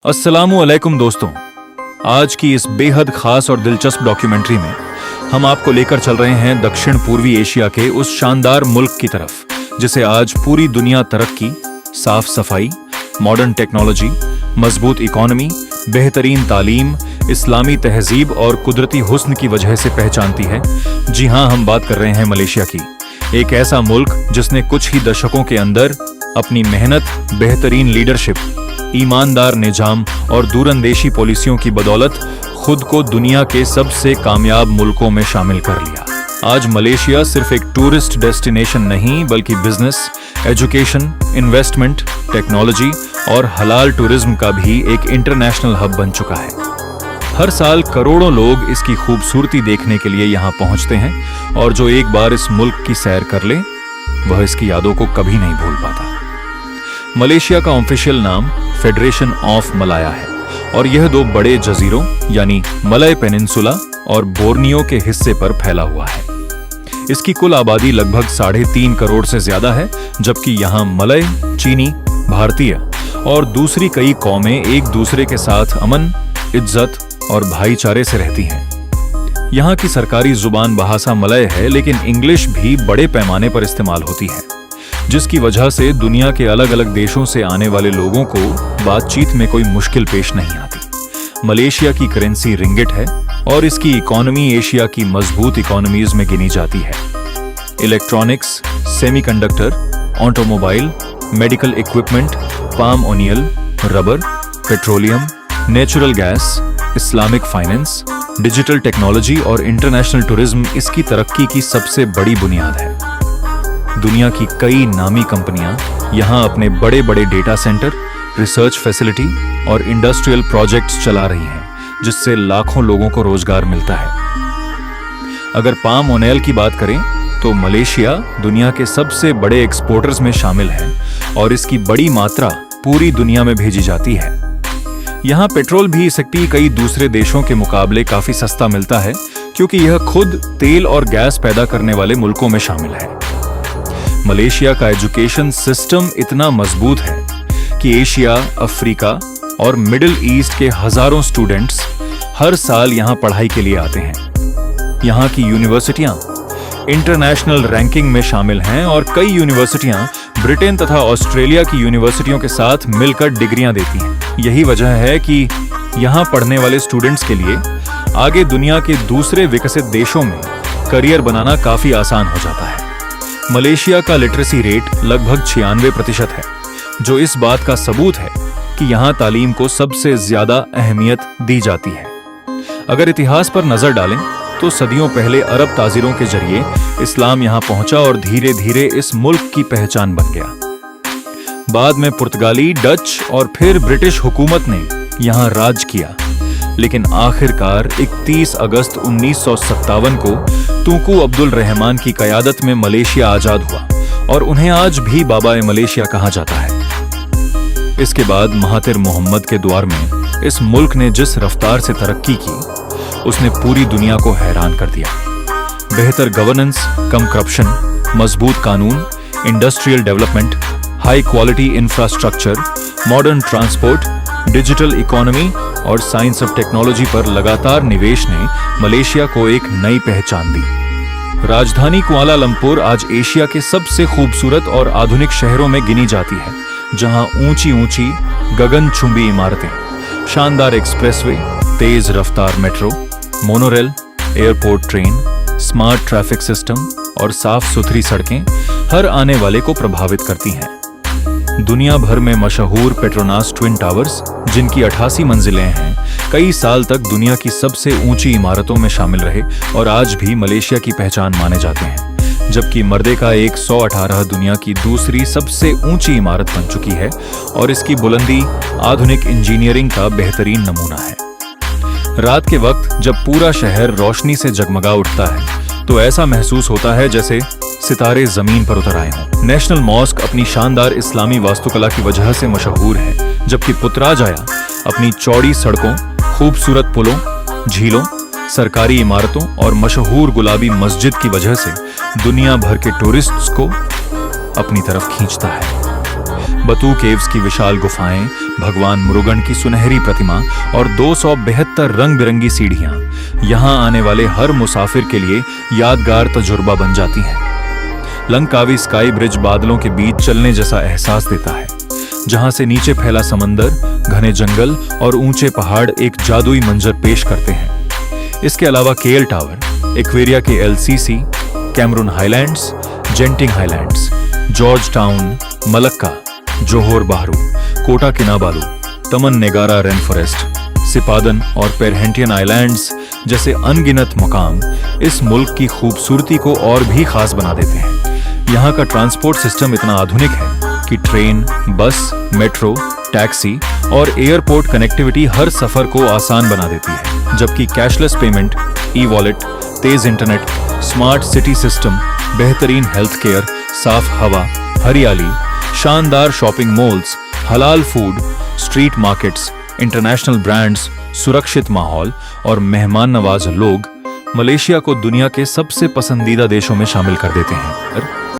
अस्सलामुअलैकुम दोस्तों, आज की इस बेहद खास और दिलचस्प डॉक्यूमेंट्री में हम आपको लेकर चल रहे हैं दक्षिण पूर्वी एशिया के उस शानदार मुल्क की तरफ जिसे आज पूरी दुनिया तरक्की, साफ सफाई, मॉडर्न टेक्नोलॉजी, मजबूत इकोनॉमी, बेहतरीन तालीम, इस्लामी तहजीब और कुदरती हुस्न की वजह से पहचानती है। जी हां, हम बात कर रहे हैं मलेशिया की। एक ऐसा मुल्क जिसने कुछ ही दशकों के अंदर अपनी मेहनत, बेहतरीन लीडरशिप, ईमानदार निजाम और दूरंदेशी पॉलिसियों की बदौलत खुद को दुनिया के सबसे कामयाब मुल्कों में शामिल कर लिया। आज मलेशिया सिर्फ एक टूरिस्ट डेस्टिनेशन नहीं बल्कि बिजनेस, एजुकेशन, इन्वेस्टमेंट, टेक्नोलॉजी और हलाल टूरिज्म का भी एक इंटरनेशनल हब बन चुका है। हर साल करोड़ों लोग इसकी खूबसूरती देखने के लिए यहाँ पहुंचते हैं और जो एक बार इस मुल्क की सैर कर ले वह इसकी यादों को कभी नहीं भूल पाता। मलेशिया का ऑफिशियल नाम फेडरेशन ऑफ मलाया है और यह दो बड़े जजीरों यानी मलय पेनिनसुला और बोर्नियो के हिस्से पर फैला हुआ है। इसकी कुल आबादी लगभग 3.5 करोड़ से ज्यादा है, जबकि यहाँ मलय, चीनी, भारतीय और दूसरी कई कौमें एक दूसरे के साथ अमन, इज्जत और भाईचारे से रहती हैं। यहाँ की सरकारी जुबान बहासा मलय है, लेकिन इंग्लिश भी बड़े पैमाने पर इस्तेमाल होती है, जिसकी वजह से दुनिया के अलग अलग देशों से आने वाले लोगों को बातचीत में कोई मुश्किल पेश नहीं आती। मलेशिया की करेंसी रिंगिट है और इसकी इकोनॉमी एशिया की मजबूत इकोनॉमीज में गिनी जाती है। Electronics, semiconductor, automobile, medical equipment, palm oil, rubber, petroleum, natural gas, Islamic finance, digital technology और इंटरनेशनल टूरिज्म इसकी तरक्की की सबसे बड़ी बुनियाद है। दुनिया की कई नामी कंपनियां यहां अपने बड़े बड़े डेटा सेंटर, रिसर्च फैसिलिटी और इंडस्ट्रियल प्रोजेक्ट्स चला रही हैं, जिससे लाखों लोगों को रोजगार मिलता है। अगर पाम ऑयल की बात करें तो मलेशिया दुनिया के सबसे बड़े एक्सपोर्टर्स में शामिल है और इसकी बड़ी मात्रा पूरी दुनिया में भेजी जाती है। यहाँ पेट्रोल भी कई दूसरे देशों के मुकाबले काफी सस्ता मिलता है, क्योंकि यह खुद तेल और गैस पैदा करने वाले मुल्कों में शामिल है। मलेशिया का एजुकेशन सिस्टम इतना मजबूत है कि एशिया, अफ्रीका और मिडिल ईस्ट के हजारों स्टूडेंट्स हर साल यहाँ पढ़ाई के लिए आते हैं। यहाँ की यूनिवर्सिटियां इंटरनेशनल रैंकिंग में शामिल हैं और कई यूनिवर्सिटियां ब्रिटेन तथा ऑस्ट्रेलिया की यूनिवर्सिटियों के साथ मिलकर डिग्रियां देती हैं। यही वजह है कि यहाँ पढ़ने वाले स्टूडेंट्स के लिए आगे दुनिया के दूसरे विकसित देशों में करियर बनाना काफी आसान हो जाता है। मलेशिया का लिटरेसी रेट लगभग 96% है, जो इस बात का सबूत है कि यहाँ तालीम को सबसे ज्यादा अहमियत दी जाती है। अगर इतिहास पर नजर डालें तो सदियों पहले अरब ताजिरों के जरिए इस्लाम यहाँ पहुंचा और धीरे धीरे इस मुल्क की पहचान बन गया। बाद में पुर्तगाली, डच और फिर ब्रिटिश हुकूमत ने यहाँ राज किया, लेकिन आखिरकार 31 अगस्त 1957 को तुंकू अब्दुल रहमान की कयादत में मलेशिया आजाद हुआ और उन्हें आज भी बाबा-ए मलेशिया कहा जाता है। इसके बाद महातिर मोहम्मद के द्वार में इस मुल्क ने जिस रफ्तार से तरक्की की, उसने पूरी दुनिया को हैरान कर दिया। बेहतर गवर्नेंस, कम करप्शन, मजबूत कानून, industrial development, high quality infrastructure, modern transport, digital economy और साइंस ऑफ टेक्नोलॉजी पर लगातार निवेश ने मलेशिया को एक नई पहचान दी। राजधानी कुआलालंपुर आज एशिया के सबसे खूबसूरत और आधुनिक शहरों में गिनी जाती है, जहां ऊंची ऊंची गगनचुंबी इमारतें, शानदार एक्सप्रेसवे, तेज रफ्तार metro, monorail, airport train, smart traffic system और साफ सुथरी सड़कें हर आने वाले को प्रभावित करती हैं। दुनिया भर में मशहूर पेट्रोनास ट्विन टावर्स, जिनकी 88 मंजिलें हैं, कई साल तक दुनिया की सबसे ऊंची इमारतों में शामिल रहे और आज भी मलेशिया की पहचान माने जाते हैं। जबकि मर्देका 118 दुनिया की दूसरी सबसे ऊंची इमारत बन चुकी है और इसकी बुलंदी आधुनिक इंजीनियरिंग का बेहतरीन नमूना है। रात के वक्त जब पूरा शहर रोशनी से जगमगा उठता है तो ऐसा महसूस होता है जैसे सितारे जमीन पर उतर आए हों। नेशनल मॉस्क अपनी शानदार इस्लामी वास्तुकला की वजह से मशहूर है, जबकि पुतराजया अपनी चौड़ी सड़कों, खूबसूरत पुलों, झीलों, सरकारी इमारतों और मशहूर गुलाबी मस्जिद की वजह से दुनिया भर के टूरिस्ट्स को अपनी तरफ खींचता है। बतू केव्स की विशाल गुफाएं, भगवान मुरुगन की सुनहरी प्रतिमा और 272 रंग बिरंगी सीढ़ियां यहां आने वाले हर मुसाफिर के लिए यादगार तजुर्बा बन जाती हैं। लंकावी स्काई ब्रिज बादलों के बीच चलने जैसा एहसास देता है, जहां से नीचे फैला समंदर, घने जंगल और ऊंचे पहाड़ एक जादुई मंजर पेश करते हैं। इसके अलावा KL tower, Aquaria K LCC, Cameron Highlands, Genting Highlands, George Town, Malacca, Johor Bahru, Kota Kinabalu, Taman Negara rain forest, सिपादन और पेरहेंटियन आइलैंड्स जैसे अनगिनत मकाम इस मुल्क की खूबसूरती को और भी खास बना देते हैं। यहाँ का ट्रांसपोर्ट सिस्टम इतना आधुनिक है कि ट्रेन, बस, मेट्रो, टैक्सी और एयरपोर्ट कनेक्टिविटी हर सफर को आसान बना देती है, जबकि कैशलेस पेमेंट, ई-वॉलेट, तेज इंटरनेट, स्मार्ट सिटी सिस्टम, बेहतरीन हेल्थ केयर, साफ हवा, हरियाली, शानदार शॉपिंग मॉल्स, हलाल food, street markets, international brands, सुरक्षित माहौल और मेहमान नवाज लोग मलेशिया को दुनिया के सबसे पसंदीदा देशों में शामिल कर देते हैं।